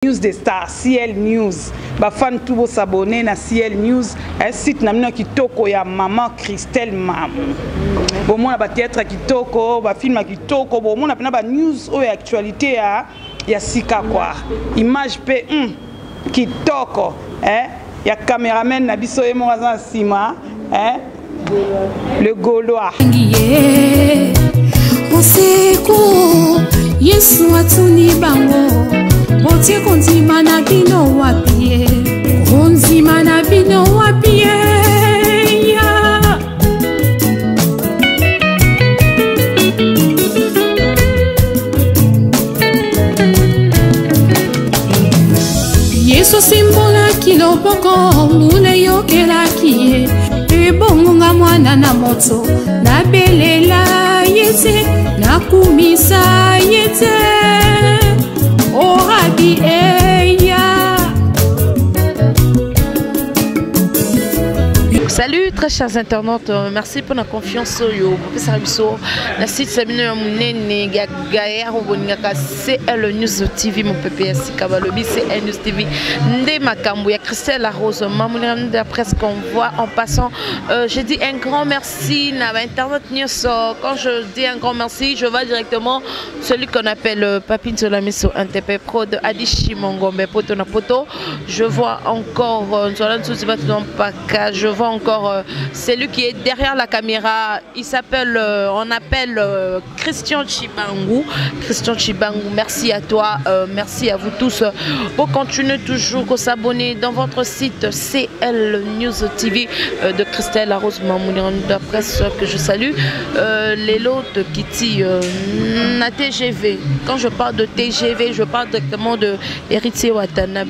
News de Star, CL News. Ba fan tout vos s'abonner na CL News. Un site namina kitoko ya maman Christelle Mamou. Bon moi ba théâtre kitoko, ba film kitoko, bon moi na pena ba news ou actualité ya sika quoi. Image pe kitoko, ya caméraman na biso e mo azan sima, le Gaulois. Oseko Yesu atuni bango. Botie konzima na bino wapie, konzima na bino wapie ya. Yesu simbola kiloboko mule yokela kie, ebonga mwana na moto na belela yete na kumisa yete. Oh, Rabbi, salut très chers internautes, merci pour la confiance yo professeur Biso la site Samino Munene Gaïa Roboningaka CL News TV mon PPS Kabalobi CL News TV Nde Makambu ya Christelle Rose Mamoulin de la presse qu'on voit en passant. Je dis un grand merci à l'internet news. Quand je dis un grand merci, je vois directement celui qu'on appelle Papine Solamiso NTP Pro de Adishi Mongombe Poto na Poto. Je vois encore je vois encore celui qui est derrière la caméra. Il s'appelle, on appelle Christian Chibangu. Christian Chibangu, merci à toi, merci à vous tous. Pour continuer toujours à s'abonner dans votre site CL News TV de Christelle Rose Mamouniran de la presse que je salue. Les lots de Kitty na TGV. Quand je parle de TGV, je parle directement de Héritier Watanabe,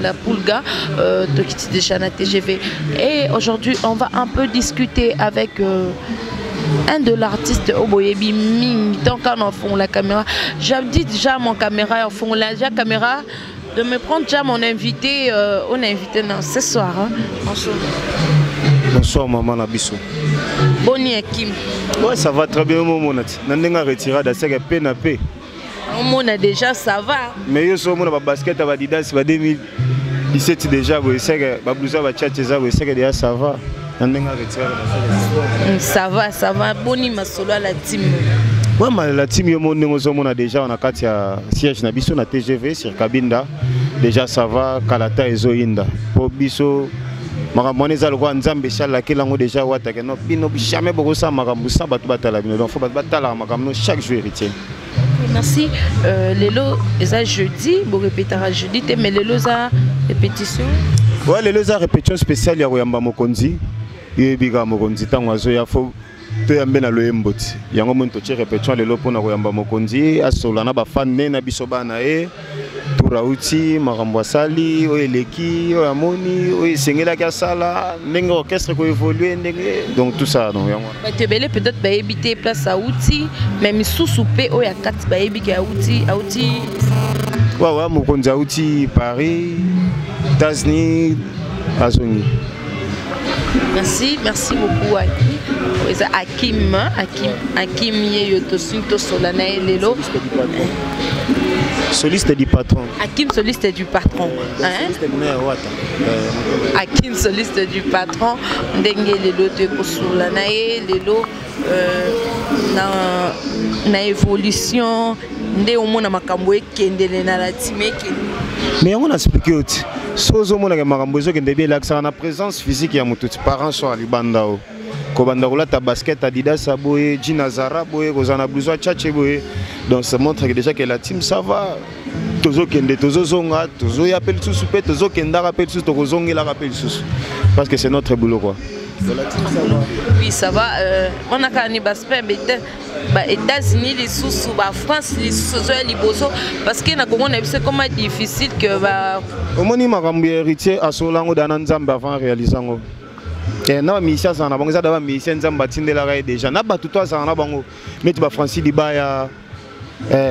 la Poulga de Kitty déjà na TGV. Et aujourd'hui, on va un peu discuter avec un de l'artiste Oboyebi Ming. Tant qu'on fond la caméra, j'ai dit déjà mon caméra, en fond la caméra, de me prendre déjà mon invité. On est invité ce soir. Bonsoir. Bonsoir maman Nabiso. Boni Akim. Ouais, ça va très bien mon monat. Nandenga retirada c'est que peine à paix. On a déjà ça va. Mais yo so mon basket à Adidas va 2017 déjà, vous savez que Babouza va tchatcher ça, vous savez que déjà ça va. Ça va. Boni masolo à la team. Ouais, mais la team on a déjà on a quatre siège na biso na TGV sur Kabinda. Déjà ça va. Kalata et Zoinda. Pour biso, maramoni algo nzambe shala kelango déjà wata que no bino jamais beaucoup ça maramusa batu batala bino donc faut batala makamno chaque jour héritier. Merci. Les lots, ça jeudi, vous répétez jeudi, mais les lots à répétition. Ouais, les lots à répétition spéciale, il y a Oyamba Mokonzi. Il y a Biga Mokonzi, Tangazo, il y a Fo, tu as bien le Mboti. Il y a un moment de répétition, les lots pour Oyamba Mokonzi, à Solana, Bafan, Nena Bisobanae, Tourauti, Marambouasali, Oeleki, Oamoni, Oesengela Kassala, Nengo orchestre qui évolue, donc tout ça. Tu es peut-être habiter place à Outi, même sous soupé, il y a 4 habiter à Outi. Ouais, Mokonzi à Outi, Paris, Tasni, Azoni. Merci beaucoup Hakim Yeyotosinto Solana et Lelo. Soliste du patron. Hakim, soliste du patron. Hakim, soliste du patron. Dengue Lelo de Solana et Lelo na évolution. Nde au monde makambo ekendele na la time. Mais on a expliqué aussi. Sozo mona ke makambo zo kende bien l'accent na présence physique ya mututi parents so alibanda o. Ko banda ko la ta basket Adidas aboye, Gina Zara boye, kozana blouson tchatche boye. Donc ça montre que déjà que la team ça va. Tozo kende tozo zonga, tozo yapel sous soupé, tozo kenda rappel sous tozo zongela rappel sous. Parce que c'est notre boulot quoi. Oui, ça va. On a qu'un baspé, mais États-Unis, les sous, France, les sous, les bosso, parce que c'est comment difficile que va. Au moins, il héritier à Solango d'Ananzam avant réalisant. Et non, Michel, ça n'a pas d'abord Michel Zamba Tindela déjà. N'a pas tout toi, ça n'a pas bon. Mais tu vas Francis Dibaya,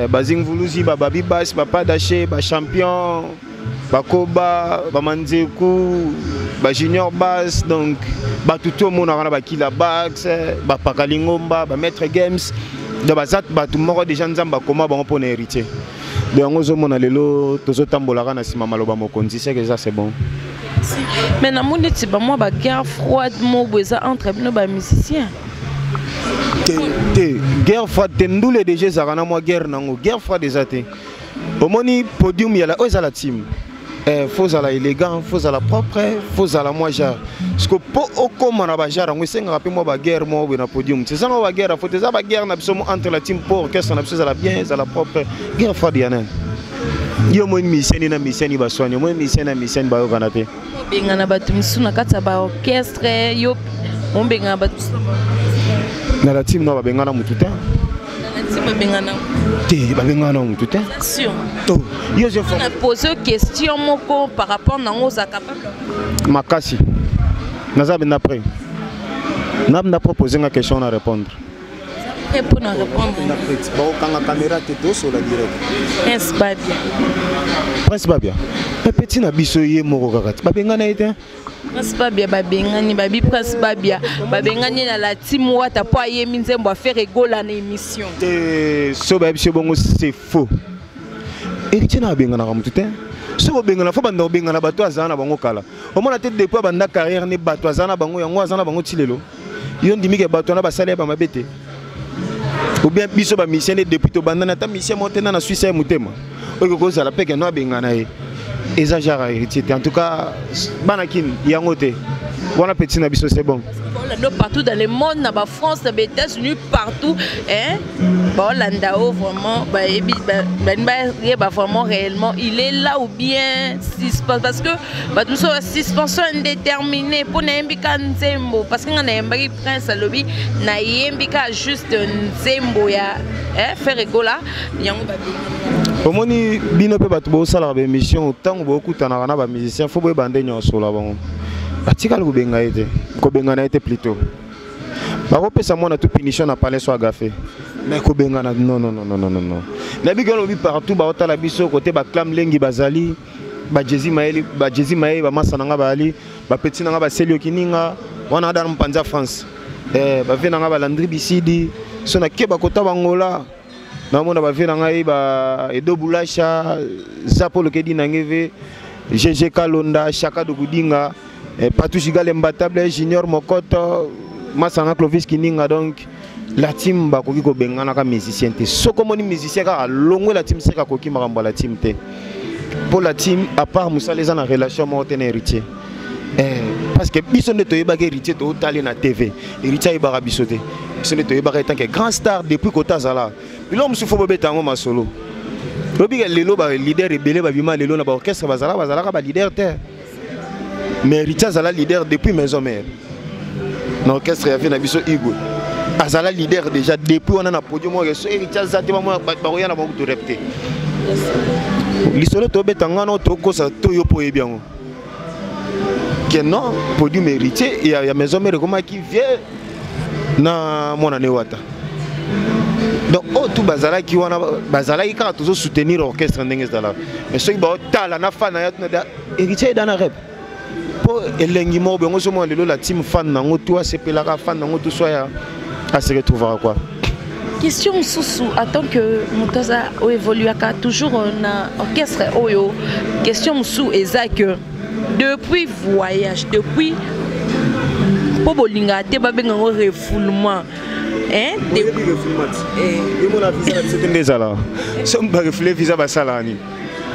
Bazing Voulouzi, Babi Bass, Papa Daché, Champion. Bakoba, Bamanzeku, Junior Bass, donc tout le monde a qui la Bax, Pakalingomba, Maître Games, de Bazat, tout le monde des gens qui ont pour héritier. donc ozomona lelo tozotambolaka na sima maloba mokonzi c'est que ça c'est bon. Mais na moni ti ba moi ba guerre froide mo beza entre bino ba musiciens. Guerre froide tendule déjà zakana moi guerre nango guerre froide déjà te. Omoni podium yala oza la team. Faut à la élégant, faut à la propre, faut à la moi genre. Parce que pour comme na ba genre on sait rappeler moi ba guerre moi na podium. C'est ça la guerre, faut ça ba guerre na biso entre la team pour orchestre na biso à la bien, à la propre. Guerre froide yana. Yo mo mission na mission ba soigner, mo mission na mission ba organiser. Benga na batu misuna kata ba orchestre yo on benga batu na la team na ba benga na mututa. Bien sûr. Je pose une question par rapport à nos capable. Makasi. Nazab n'après. N'a proposé une question à répondre. Répondre à répondre. Quand la caméra était sur la direct. Prince Babia. Prince Babia. Petit nabisoye morogarat. Babengana été. Prince Babia babengani babi Prince Babia babengani na la team wata po ayemi nzembo a faire rigoler na émission. So babi bongo c'est faux. Héritier na bengana ka mutute. So bengana fa banda bengana bato azana bango kala. Au moins la tête depuis banda carrière ni bato azana bango yango azana bango tilelo. Yo ndimi ke bato na basale ba mabete. Ou bien biso ba mission depuis to banda na ta mission montena na Suisse ya mutema. Oko ko za la peke no bengana e. Exagère héritier. En tout cas, Banakin, Yangote, bon appétit Nabiso, c'est bon. Partout dans le monde, dans la France, dans les États-Unis, partout, hein, Landao vraiment, vraiment réellement, il est là ou bien parce que tout ça suspension indéterminée pour n'embika nzembo parce que on a un prince à lobby na yembika juste nzembo ya faire rigola yango ba omoni bino pe bato bo sala ba émission tango bo kutana na ba musicien faut bo bande nyonso la bango atikala ko benga ete ko benga na ete plutôt ba ko pesa mona tout punition na palais soit gafé mais ko benga na non na bigalo bi partout ba otala biso côté ba clam lengi bazali ba Jezi Maeli ba masa nanga ba ali ba petit nanga ba Selio Kininga wana dans mpanza France ba vena nga ba Landry Bisidi so na keba kota bangola na mona ba vena nga ba Edo Bulasha Zapo Lokedi Nangeve GG Kalonda Chaka de Goudinga Patouchigale Mbatable Junior Mokoto Masanga Clovis Kininga donc la team ba koki ko bengana ka musicien te soko moni musicien ka longo la team seka koki makambo la team te pour la team à part Moussa les en relation moi ten héritier parce que biso ne toyeba ke héritier to tali na TV héritier ibara bisoté biso ne toyeba tant que grand star depuis kota zala bilom su fo bobeta ngo masolo lobi lelo ba leader rebelle ba bima lelo na ba orchestre bazala ka ba leader te mais héritier zala leader depuis maison mère na orchestre ya na biso Igwe azala leader déjà depuis on a na podium mo so héritier zate ba mo ba roya na ba to repte l'histoire to betanga no to kosa to yo po ebiango que non podium héritier il y a maison mère comment qui vient na mona ne wata donc oh tout bazala qui wana bazala qui ka toujours soutenir orchestre ndenge zala mais ceux qui ba tala na fan na héritier dans la rep pour elengi mo bengo so mo lelo la team fan nango toi c'est pelaka fan nango tout soit à se retrouver quoi. Question sous en tant que Moutaza a évolué toujours na orchestre oyo question sous exact depuis voyage depuis Pobolinga te ba benga refoulement hein depuis refoulement et mon visa c'était déjà là so mba refouler visa ba salani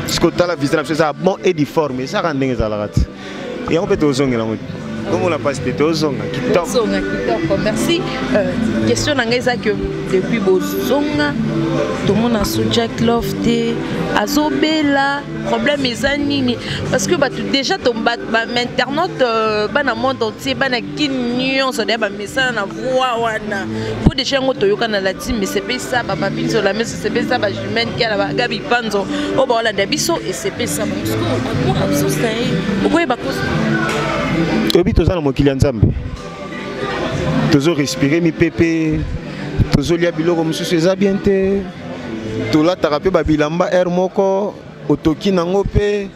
parce que la visa c'est bon et difforme ça rend ndenge za la rat et on peut tozongela mo comme on l'a pas cité tozonga kitoko merci question nangeza que depuis bozonga tout le monde a sous Jack Lofté azobela problème ezanini parce que bah déjà ton internaute bana monde entier bana kinyon so ba message na voix wana pour déjà ngoto yoka na la team mais c'est pas ça ba papine sur la messe c'est pas ça ba jumene qui ala gabi panzo o ba la dabiso et c'est pas ça parce que moi absence pourquoi ba cause tobi tozana mokili nzambe tozo respirer mi pépé tozo lia biloko mususu eza bien te tolataka pe babilamba air moko otoki nango pe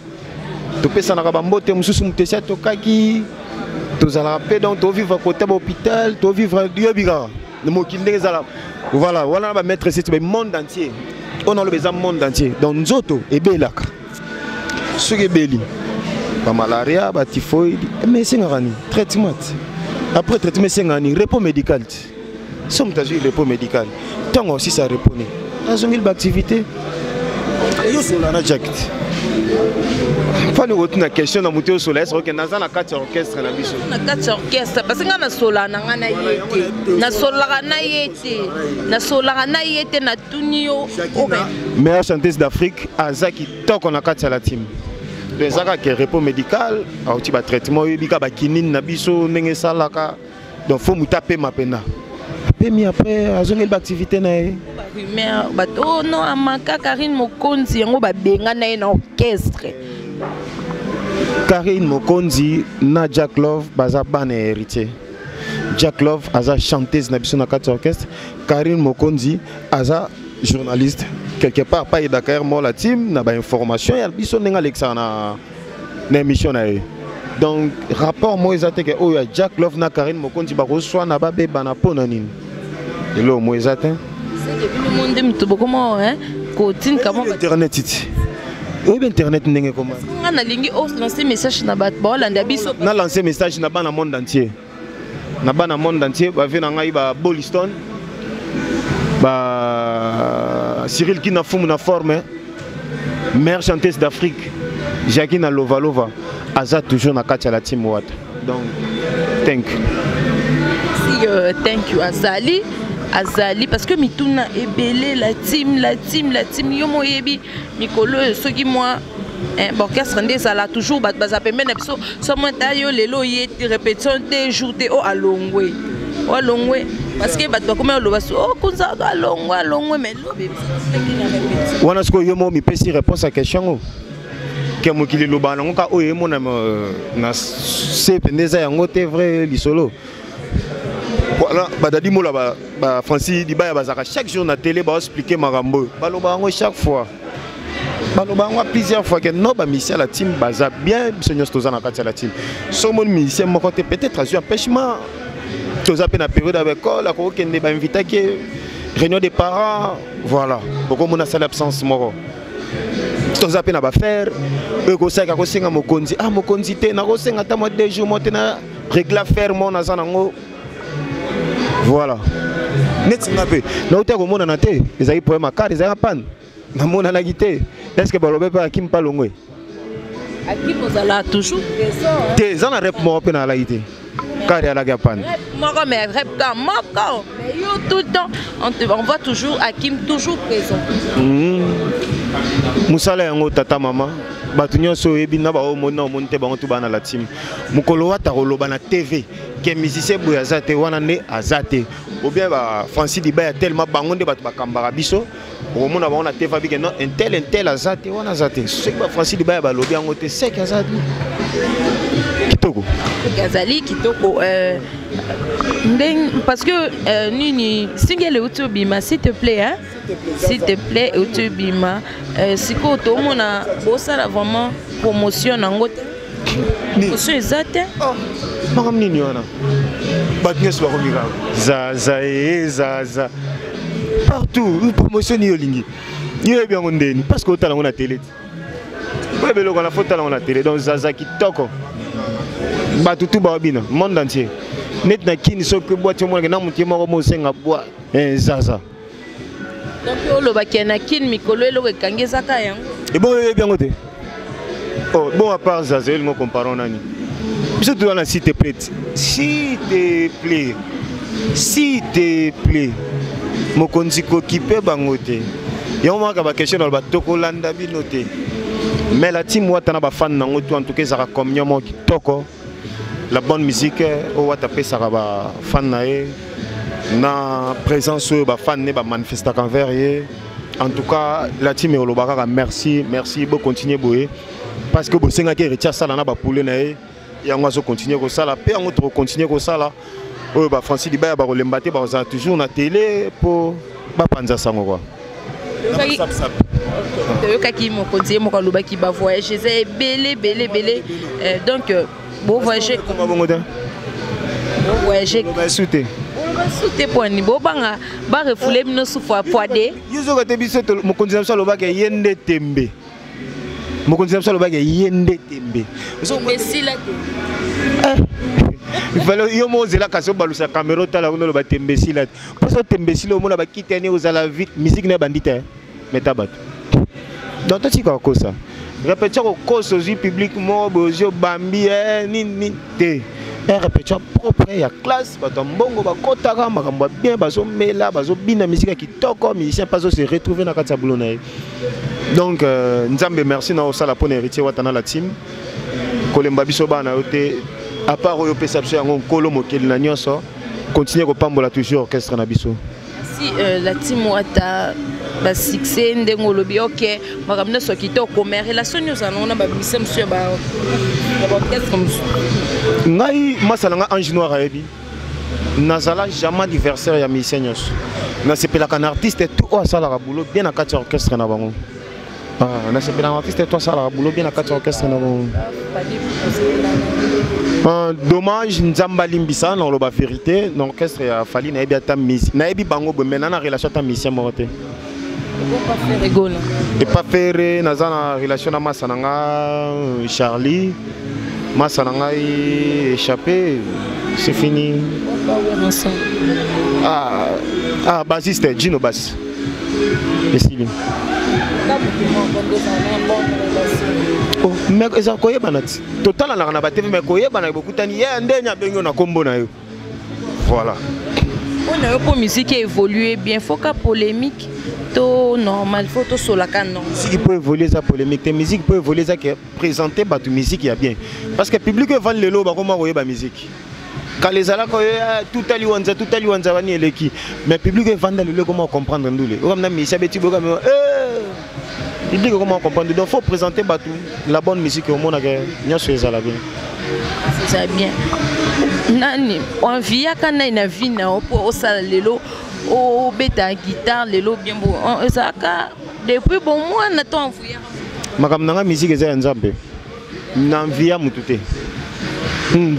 topesanaka bambote mususu mutesi atokaki tozalaka pe donc tovivre côté hôpital tovivre yobika mokili ndenge ezala voilà wana na bametre sete monde entier on a le monde entier donc nzoto ebelaka soki ebeli ba malaria ba typhoïde mais c'est ngani traitement après traitement c'est ngani repos médical somme t'as repos médical tant aussi ça répondait azongi l'activité yo sur la jacket fani otuna question na muto sur la est-ce que naza na carte orchestre na biso na carte orchestre parce que nga na sola na nga na yete na sola na yete na tunio meilleure chanteuse d'Afrique azaki toko na carte la team les aga qui repos médical au ti ba traitement yebika ba kinine na biso ndenge salaka donc faut mutaper mapena pemi après azongi l'activité na ye rumeur bato non amaka Karine Mokonzi yango ba benga na na orchestre Karine Mokonzi na Jack Love baza bana héritier Jack Love aza chanteuse na biso na carte orchestre Karine Mokonzi aza journaliste quelque part pas Dakar mo la team na ba information ya biso ndenge Alexa na émission na ye donc rapport mo ezate ke oyo Jack Love na Karine Mokonzi ba reçoit na ba beba na pona nini elo mo ezate c'est que le monde me tout comment hein côté comment internet iti oui internet ndenge comment on a lingi au lancer message na bat ba landa biso na lancer message na bana monde entier na bana monde entier ba vena ngai ba Bolliston ba Cyril qui na fumu na forme meilleure chanteuse d'Afrique Jacqueline Lovalova aza toujours na katia la team wat donc thank you si thank you Azali parce que mituna ebele la team yo moyebi mikolo soki moi orchestre ndé ça là toujours baza pembe na biso so moi tayo lelo yeti répétition des jours te o alongwe parce que bato comme lo baso o kunza alongwe mais lo bébé wana sko yo mo mi pesi réponse à question que mo kili lo bana ngoka o yemo na se pendeza yango te vrai lisolo. Voilà, badadi mola ba Francis Dibaya bazaka chaque jour na télé ba expliquer marambo. Baloba ngo chaque fois. Baloba ngo plusieurs fois que non ba mission la team baza bien seigneur toza na kati la team. So mon mission mo côté peut-être a eu empêchement. Toza pe na période avec école la ko kende ba invité que réunion des parents, voilà. Beaucoup mon a cette absence moro. Toza pe na ba faire e ko saka ko singa mokonzi mokonzi te na ko singa ta mo 2 jours mo te na régla faire mon na zanango. Voilà. Net ngapé. Na uta ko mona na te, ezali problème akari ezali pan. Na mona na gité. Est-ce que balobe pa Akim Palongwe? Akim ozala toujours présent. Te zana rep mo pe na la gité. Kari ala gapan. Moko mais rep ka moko. Mais yo tout le temps on voit toujours Akim toujours présent. Musala yango tata mama. Batu nyonso yebi na ba o mona monte bango tu bana la team. Mukolo wata koloba na TV. Que musicien boy azate wana ne azate ou bien ba Francis Dibaya tellement bangonde batu bakambara biso au mona ba on a TV bi non intel azate wana azate ce que Francis Dibaya ba lobi ngote c'est azate kitoko Gazali kitoko parce que nini single utubima s'il te plaît hein s'il te plaît utubima siko to mona bosala vraiment promotion ngote promotion ezate Magam nini wana batnes ba komika za partout promotion yo lingi yo bien ngondeni parce que otala ngona télé ouais belo kana photo la ngona télé donc zaza kitoko batu tu ba bina monde entier net na kini so que boîte mo na mutie mo mo senga bois zaza donc lo ba kena kin mikolo elo ke kangeza ka yango et bon yo bien ngote oh bon à part zaza il mo comparons nani. Je te donne s'il te plaît. S'il te plaît. S'il te plaît. Mokonzi ko kipe bangote. Yo ma ka ba question dans ba tokolanda binote. Mais la team wata na ba fan nango tout en tout cas ça ra comme nyomo kitoko. La bonne musique o wata pe ça ba fan nae. Na présence ba fan ne ba manifesta envers ye. En tout cas la team e lobaka merci beaucoup continuer boye parce que bo senga ke retient ça na ba poule nae. Et on va continuer comme ça, la paix, on va continuer comme ça. Francis Dibaya va relembater, va toujours na télé pour pas penser ça quoi. Qui me conseille mon kaloba qui va voyager, c'est belé. Donc bon voyager. Comment bon voyager? Voyager. Souté. Souté pour niveau banga ba refoulé bino soufa poidé. Yuzo ka tebiso mo continue ça loba ke yende tembe. Mo continue ça loba ke yende tembe. Mais là. Il fallait yo mo zela kaso balusa caméra tala ko loba tembe si là. Parce que tembe si lo mo na ba kitene aux la vite musique na bandite. Metabat. Donc tu quoi ça. Répétition au cause au public mo bozo bambi ni te. Et répétition propre ya classe batambongo bakotaka makambo bien bazo mela bazo bina musique qui toko musicien pas se retrouver na kati boulot na. Donc nzambe merci na osala pour héritier watana la team. Kolemba biso bana yote à part oyo perception yango kolo mokeli na nyonso continuer ko pambola toujours orchestre na biso. Si la team wata ba succès ndengolobi OK makamna so kitoko mais relation nous allons na ba mission monsieur ba orchestre comme ngai masala nga ange noir ayebi nazala jamais adversaire ya musicien nyonso na sepela kan artiste tout asala ka boulot bien na kati orchestre na bango na sepela kan artiste tout asala ka boulot bien na kati orchestre na bango dommage nzamba limbisa na loba vérité na orchestre ya fali na yebi ata musique na yebi bango bo maintenant na relation ta musicien morte et pas faire na za relation na masananga Charlie masananga échappé c'est fini bassiste Gino Bass et Silim oh mais ça koye banati total na ba TV mais koye bana beaucoup tani ya ndenya bengo na kombo na yo voilà on a pour musique évoluer bien faut ka polémique to normal faut to solaka non musique peut évoluer ça polémique tes musique peut évoluer ça que présenter ba musique ya bien parce que public vend le lo ba comment koye ba musique quand les ala koye tout ali wanza bani eleki mais public vend le lo comment comprendre ndule o comme na misa beti boka mais public comment comprendre donc faut présenter ba la bonne musique au monde que nyoso ezala bien c'est ça bien nani on via kana ina vina pour osala lelo o beta guitare lelo bien bon ezaka depuis bon mois na to envoyer makam nanga musique eza nzambe na via mutute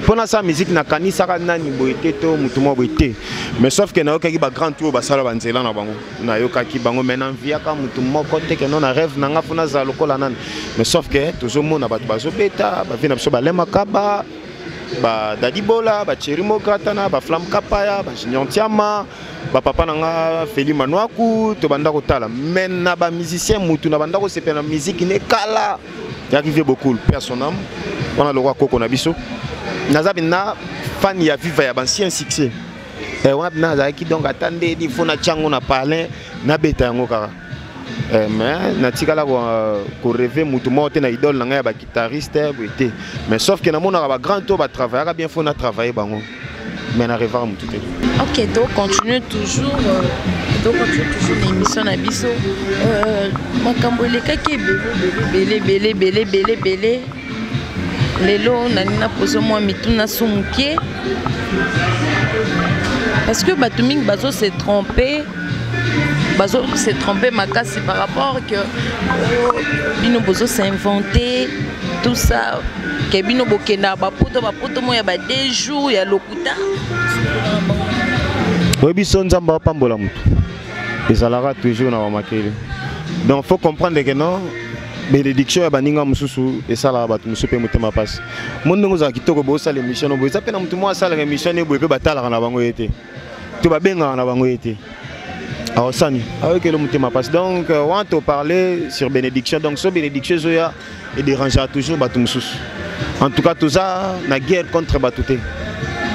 pona sa musique na kanisa kana ni boité to mutumo boité mais sauf que na okaki ba grand tour ba sala banzela na bango na yokaki bango maintenant via ka mutumo côté que non na rêve nanga fona za lokola nan mais sauf que toujours mona ba bazo beta ba vina biso ba lema kaba ba Dadibola, ba Cherimo Katana, ba Flam Kapaya, ba Jignontiama, ba papa nanga Feli Manouakou, to banda kotala. Mais na ba musicien mutu na banda ko sepena musique ne kala. Il arrive beaucoup personnellement. On a le roi Koko Nabiso. Nazabi na fan ya viva ya ancien succès. Et on a na qui donc attendez il faut na chango na parler na beta yango kara. Mais natikala ko rêver mutu mote na idole na ba guitariste boité mais sauf que na mona ba grand tour ba travailler bien faut na travailler bango mais na rêver mutu té. OK donc continue toujours l'émission na biso makambo lekaki belé lelo nani poso moi mituna sumukie parce que batuming bazo se tromper Makassi par rapport que bino bozo s'inventer tout ça que bino bokena bapoto mo ya ba 2 jours ya lokuta oui biso nzamba pambola mutu ezalaka toujours na makele donc faut comprendre que non bénédiction ya baninga mususu esala batu mususu pe mutema passe mondongo za kitoko bo sala émission bo za pe na mutu mo asala émission ne bo pe batala na bango yete to babenga na bango yete. Alors Sani, avec le mutema passe. Donc on va te parler sur bénédiction. Donc ce bénédiction zoya et dérangera toujours batumsus. En tout cas tout ça na guerre contre batouté.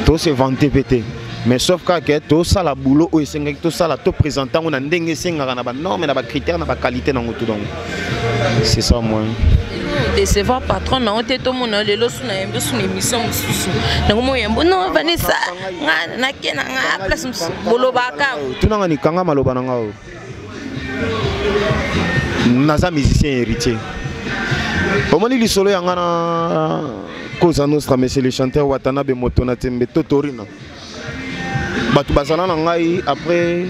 Tout se vanter pété. Mais sauf que tout ça la boulot ou esenga tout ça la to présentant on a ndenge senga na ba norme na ba critère na ba qualité na ngoto donc. C'est ça moi. Décevoir patron na honte to mona lelo suna yembe suna émission mususu nango yembo non Vanessa na kena nga place bolobaka tunanga ni kanga maloba nanga o naza musicien héritier pomoni lisolo yanga na Cosa Nostra monsieur le chanteur Watanabe Motona Tembe Totorina batu bazana na ngai après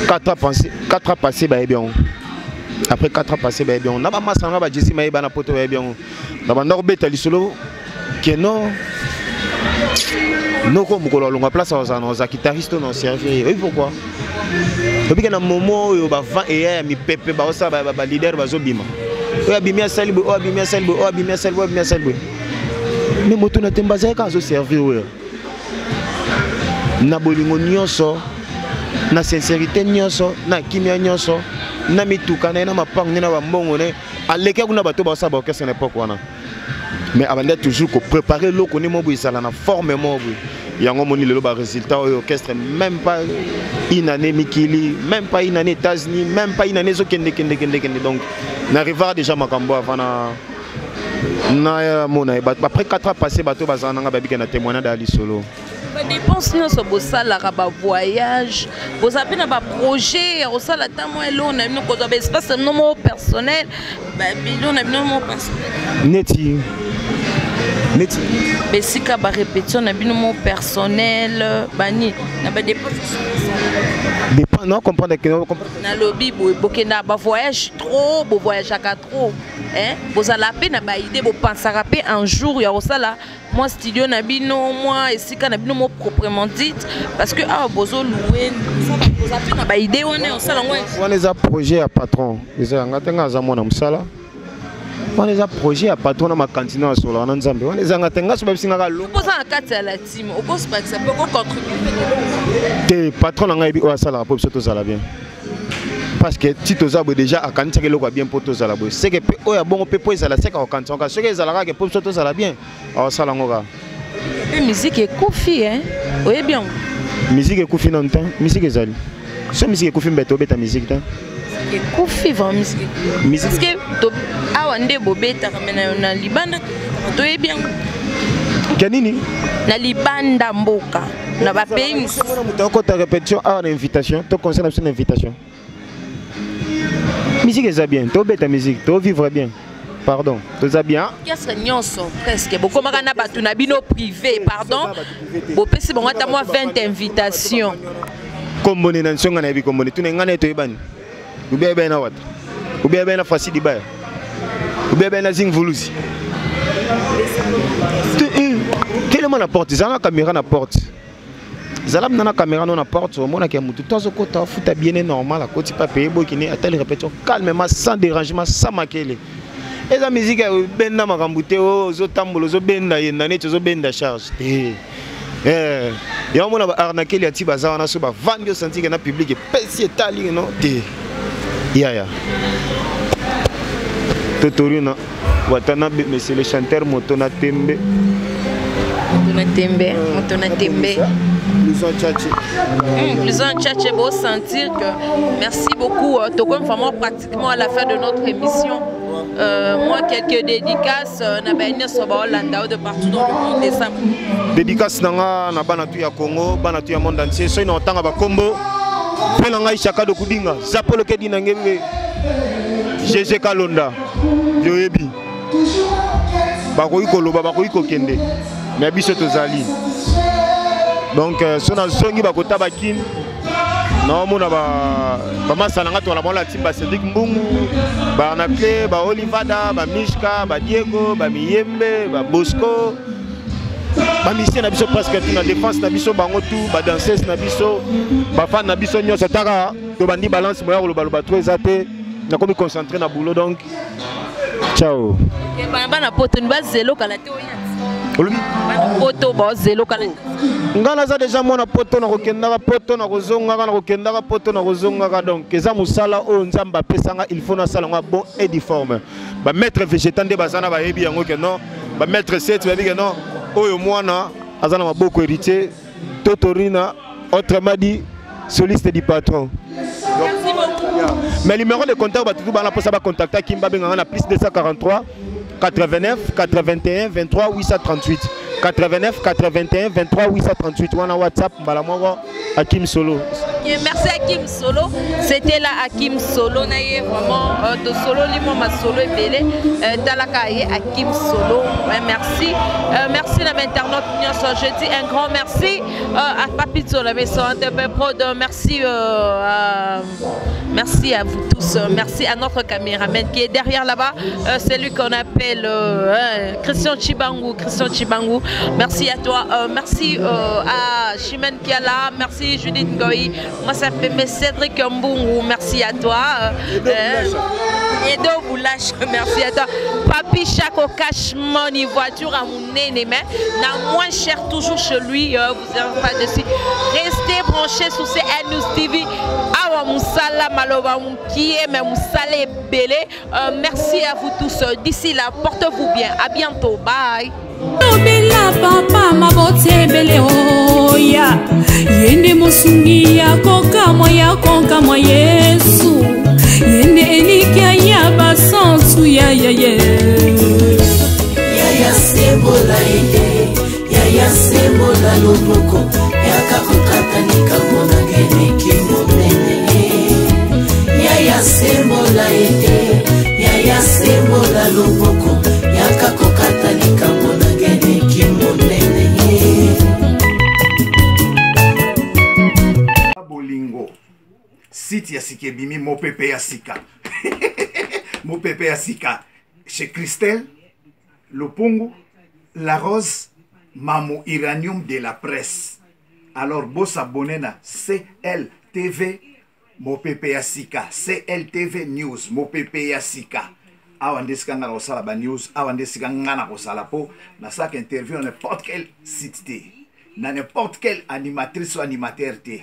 4 ans passés ba bien. Après 4 ans passés, on a pas mal de Jesse Maïba na poto bien. On a beta lisolo que non. non comme on place aux guitaristes non servir. Et pourquoi? Depuis que na moment où ba vent et mi pepe ba osa ba leader ba zobima. O abimia salibo, o abimia salibo, o abimia salibo, abimia salibo. Mais moto na temba za ka zo servir we. Na bolingo nyonso, na sincérité nyonso, na kimia nyonso, na mituka na mapang na ba mbongo ne. Aleka kuna bato ba osa ba orchestre na époque wana. Mais avant d'être toujours préparer l'eau qu'on est mobile ça la forme mobile il y a un moment le résultat au orchestre même pas une année Mikili même pas une année États-Unis même pas une année kende donc n'arrive déjà makambo avant na mona après 4 ans passé bateau bazana babi na témoignage d'Ali Solo. Dépense nous sur bossala ba voyage bosapi na ba projet osala tamo elo na bino ko ba espace no personnel ba bino na bino mo personnel neti besika ba répétition na bino mo personnel bani na ba dépense non comprendre que na lobby bokenda ba voyage trop bo voyage à trop hein bozala pe na ba idée bo pensera pe un jour ya osala moi studio na bino moi esika na bino mo proprement dit parce que ah bozo louer ça boza pe na ba idée on osala ngwa on les a projet à patron ils ngatenga za mona musala on les a projet à patron na ma cantine sur la Nzambe on les a ngatenga so babisinga ka lo poza na kati ya la team au cause pas que ça peut contribuer te patron na ngai bi o sala pour surtout ça la bien parce que si tu as déjà à quand tu as bien pour tous à la boue c'est que oh ya bon peut ça la c'est quand tu as ce que ça la que pour surtout ça la bien alors ça la ngora musique est koufi hein oui bien musique est koufi non temps musique est zali ce musique est koufi beto beta musique temps est koufi vraiment musique parce que ah wande bobeta kamena na libanda to est bien kanini na libanda mboka na ba pays tu as répétition à l'invitation tu concerne une invitation musique est bien, tu bête ta musique, tu vivre bien. Pardon, tu es bien. Qu'est-ce que nyonso presque beaucoup makana batu na bino privé, pardon. Bo pesi bon ata moi 20 invitations. Comme bonne nation ngana bi comme bonne, tu ngana to ibani. Ou bien ben na wat. Ou bien ben na fasi di baya. Ou bien ben na zing volusi. Quelle est la porte? Ils ont la caméra na porte. Zalam nana caméra non apporte au monde qui a mutu toi kota futa bien normal à côté pas payer bokini à telle répétition calmement sans dérangement sans makele et la musique ben na makambute o zo tambolo zo benda yenda net zo benda charge ya mona ba arnaquer les ati baza wana so ba vendre senti que na public pesi etali non te ya totorina watana monsieur le chanteur Motona Tembe Plusieurs tchatché beau sentir que merci beaucoup. Tout comme vraiment pratiquement à la fin de notre émission. Moi quelques dédicaces na baina soba Hollanda de partout dans le monde décembre. Dédicace nanga na banatu ya Congo, banatu ya monde entier. So ina otanga ba kombo. Pelanga ishaka do kudinga. Zapolo ke dinangebe. GG Kalonda. Yoyebi. Bako ikoloba bako ikokende. Mais biso tozali donc sona zongi bakota bakin na mona ba masalanga to la bona timba Cédric Mbungu ba Nacle ba Olivada ba Mishka ba Diego ba Miyembe ba Bosco ba mission na biso parce que na défense na biso bango tout ba danseuse na biso ba fan na biso nyonso taka to bandi balance moya lo baloba trop ezate na komi concentrer na boulot donc ciao ba na poto ni ba zelo kala te oya poto ba zelo kala ngana za déjà mona poto na kokendaka poto na kozongaka na kokendaka poto na kozongaka donc eza musala o nzamba pesanga il faut na salanga bon et difforme ba maître végétal nde bazana ba yebi yango que non ba maître 7 ba bi que non oyo mwana azana maboko héritier totorina autrement dit soliste du patron. Merci beaucoup. Mais le numéro de contact ba tout bana pour ça ba contacter Kimba benga na plus 243 89 81 23 838 89 81 23 838 wana WhatsApp mbala moko Hakim Solo. Merci Hakim Solo. C'était là Hakim Solo naie vraiment de solo limo ma solo ebele talaka ye Hakim Solo. Merci. Merci à l'internaute je dis un grand merci à Papito la maison de Prod. Merci merci à vous tous. Merci à notre caméraman qui est derrière là-bas, celui qu'on appelle Christelle, Christian Chibangu, merci à toi, merci à Chimène Kiala, merci Judith Goy, moi ça fait Cédric Mbungu, merci à toi, Edo Boulache, merci à toi, Papi Chaco Cash Money, voiture à mon nez, mais n'a moins cher toujours chez lui, vous n'avez pas dessus, restez branchés sur CL News TV, Awa Moussala Maloba Moukie, mais Moussala Belé, merci à vous tous, d'ici là, portez-vous bien, à bientôt, bye. Bela papa mabote bele oya yende musungi ya konka mwa Yesu yende elikia ya basansu ya sembola ede ya sembola loboko ya kakokata nikamona gene kimonene ya sembola ede ya sembola loboko ya kakokata nikamona gene kimonene bolingo site ya sikebimi mopepe ya sika mopepe ya sika chez Christelle Lopongo La Rose Mamo Iranium de la presse. Alors beau s'abonner na CLTV mopepe ya sika CLTV News mopepe ya sika awandeska ngana kosala ba news awandeska ngana kosala po na sak interview na n'importe quel site na n'importe quelle animatrice ou animateur te